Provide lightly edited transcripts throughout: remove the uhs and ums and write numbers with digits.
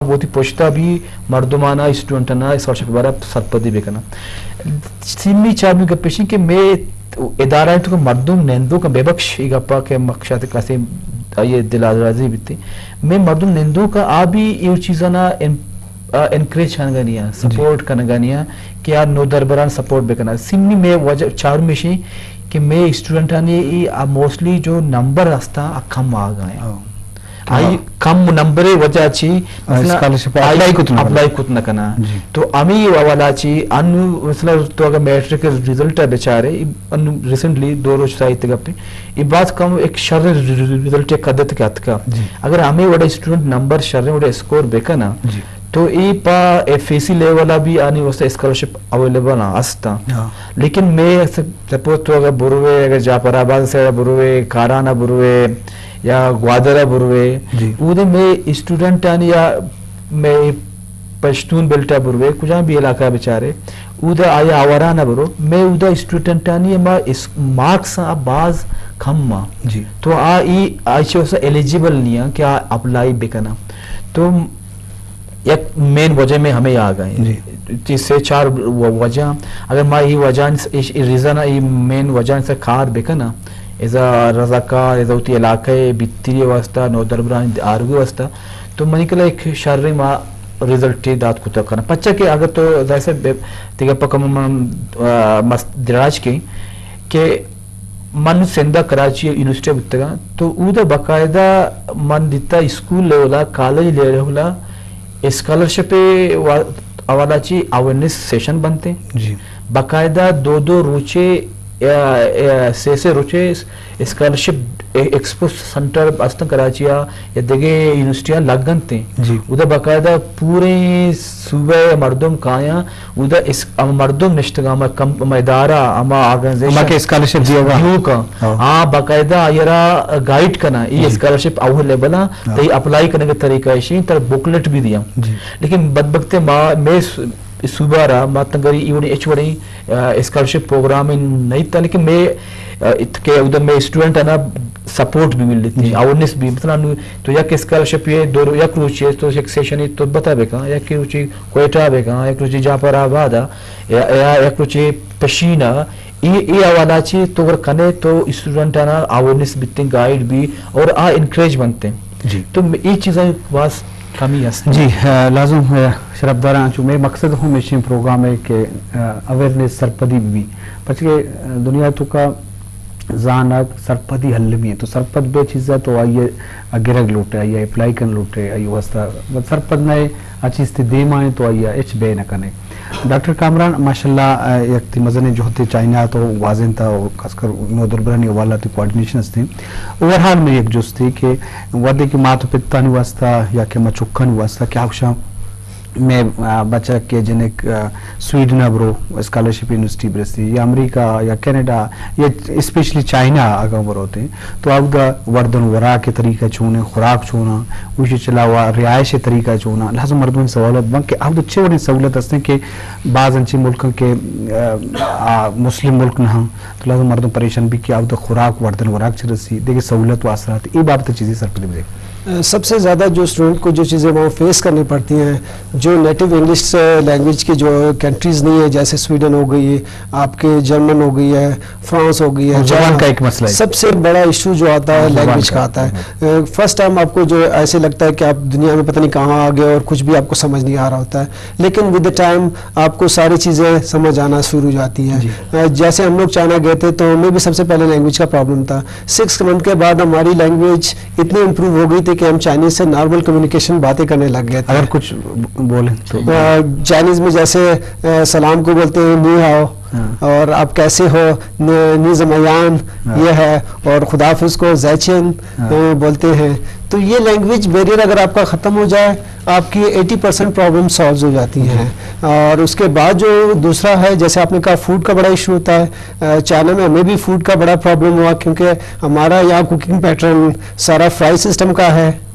وہ تھی پوشتا بھی مردمانہ اسٹوڈنٹانہ اسکالرشپ بارہ سرپدی بیکنا سیمی چارمی کا پیشن کہ میں ادارہ ہے تو مردم نیندوں کا بے بخش گپا کے مقصد کیسے یہ دلازرازی بھی تھی میں مردم نیندوں کا آبی یہ چیزاں انکریج کرنا گانیا سپورٹ کرنا گانیا کہ یار نو دربران سپورٹ بھی کرنا سیمی میں وجہ چار میں شی کہ میں اسٹوڈنٹانے موسٹلی جو نمبر راستا کم آ گئے آئی کم نمبر وجہ چی اپلائی کتنا کنا تو امی والا چی انو مثلا تو اگر میٹرک ریزلٹ ہے بیچارے انو ریسنٹلی 2 روز سائیت گپے یہ بات کم ایک شر ریزلٹ قدرت کے ہاتھ کا اگر ہمیں وڑا اسٹوڈنٹ نمبر شر وڑا اسکور بیکنا تو ای پا ایف ای سی لیولا بھی آنی واسطہ اسکالرشپ اویلیبل آستا لیکن میں سپوز تو اگر بروے اگر جاپر آباد سے بروے کارانہ بروے یا گوادرہ بروے اودے میں اسٹوڈنٹ آنی یا میں پشتون بلٹا بروے کجاں بھی علاقہ بچارے اودہ آیا آورانہ برو میں اودہ اسٹوڈنٹ آنی ما اس مارکس باز کم ما تو آئیچے اسے ایلیجیبل نہیں ہے کہ اپلائی بکنا تو ایک مین وجہ میں ہمیں آ گئے 3 سے 4 وجہ اگر ما یہ وجہ ریزن یہ مین وجہ سے کار بکنا ایزا رضاکار ایزا ہوتی علاقہ بیتری واسطہ نو دربران آرگو واسطہ تو منی کلا ایک شرری ما ریزلٹ دات کتا کرنا پچھا کہ اگر تو جیسے تیگا پکم دراج کی کہ من سندہ کراچی یونیورسٹی بتگا تو او دا باقاعدہ من دیتا اسکول لیولا کالج لیولا اسکالرشپ والا چی اویرنس سیشن بنتے باقاعدہ 2 روچے سے روچے اسکالرشپ ایکسپو سنٹر استن کراچی یا دیگے یونیورسٹیاں لگنتے ادھر باقاعدہ پورے صوبہ مردم کایا ادھر مردم نشتگا اما ادارہ اما آرگنائزیشن اما کے اسکالرشپ دیو کا باقاعدہ آئیرا گائیڈ کرنا یہ اسکالرشپ اویلیبل ہے تو اپلائی کرنے کا طریقہ ہے تر بکلٹ بھی دیا لیکن بدبخت میں صوبہ رہا ماتنگری ایونی ایچ وڑی اسکالرشپ پروگرام نہیں تھا لیکن میں کہ ادھر میں اسٹوڈنٹ ہے نا سپورٹ بھی مل لیتی اویرنس بھی مثلا تو یک اسکالرشپ یہ 2 یک روچی ہے تو ایک سیشن ہے تو بتا بے کہاں یک روچی کوئٹہ بے کہاں یک روچی جاپر آباد یا یک روچی پشینہ یہ حوالہ چی تو اگر کنے تو اسٹوڈنٹ ہے نا اویرنس بھی گائیڈ بھی اور انکریج بنتے ہیں تو یہ چیزیں باس کمی ہے جی لازم شرف داران چو میں مقصد ہوں میشین پروگرام ہے کہ اویرنس سرپدی بھی پچھ کے دنیا تو کا زانک سرپدی حل بھی ہے تو سرپد بے چیزیں تو آئیے گرگ لوٹے آئیے اپلائی کن لوٹے آئیے واسطہ سرپد نئے اچھی دیم آئیں تو آئیے ایچ بے نہ کنے ڈاکٹر کامران ماشاءاللہ یک تی مزنے جو ہوتے چائنا تو واضح تھا اور خاص کر نو دربرانی والا تی کوارڈینیشن تھے اوورحال میں ایک جوست تھی کہ ودے کی ماتو پتا نہیں واسطہ یا کہ مچکا نہیں واسطہ کیا خوشاں میں بچہ کے جنک سویڈن برو اسکالرشپ یونیورسٹی برستی یا امریکہ یا کینیڈا یا اسپیشلی چائنا آگاہ بر ہوتے ہیں تو اب دا وردن ورا کے طریقہ چونے خوراک چونا اسی چلاوا رہائش طریقہ چونا لہذا مردوں سہولت بن کہ اب اچھے بڑی سہولت ہستے کہ بعض انچی ملک کے مسلم ملک نہ تو لہذا مردوں پریشان بھی کہ اب دا خوراک وردن وراک چرسی دیکھے سہولت و اثرات یہ بابت چیزیں سر پہ دیکھ سب سے زیادہ جو اسٹوڈنٹ کو جو چیزیں وہاں فیس کرنی پڑتی ہیں جو نیٹو انگلش لینگویج کی جو کنٹریز نہیں ہے جیسے سویڈن ہو گئی ہے آپ کے جرمن ہو گئی ہے فرانس ہو گئی ہے زبان کا ایک مسئلہ ہے سب سے بڑا ایشو جو آتا ہے لینگویج کا آتا ہے فرسٹ ٹائم آپ کو جو ایسے لگتا ہے کہ آپ دنیا میں پتہ نہیں کہاں آ گئے اور کچھ بھی آپ کو سمجھ نہیں آ رہا ہوتا ہے لیکن ود دا ٹائم آپ کو ساری چیزیں سمجھ آنا شروع ہو جاتی ہیں جیسے ہم لوگ چائنا گئے تھے تو ہمیں بھی سب سے پہلے لینگویج کا پرابلم تھا 6 منتھ کے بعد ہماری لینگویج اتنی امپروو ہو گئی تھی کہ ہم چائنیز سے نارمل کمیونیکیشن باتیں کرنے لگ گئے تھے اگر کچھ بولیں تو چائنیز میں جیسے سلام کو بولتے ہیں نی ہاؤ اور آپ کیسے ہو نی زمیان یہ ہے اور خداحافظ کو زیچن بولتے ہیں تو یہ لینگویج بیریئر اگر آپ کا ختم ہو جائے آپ کی 80% پرابلم سالو ہو جاتی ہیں اور اس کے بعد جو دوسرا ہے جیسے آپ نے کہا فوڈ کا بڑا ایشو ہوتا ہے چائنا میں ہمیں بھی فوڈ کا بڑا پرابلم ہوا کیونکہ ہمارا یہاں کوکنگ پیٹرن سارا فرائی سسٹم کا ہے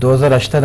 2008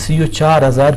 CO 4000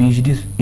PhD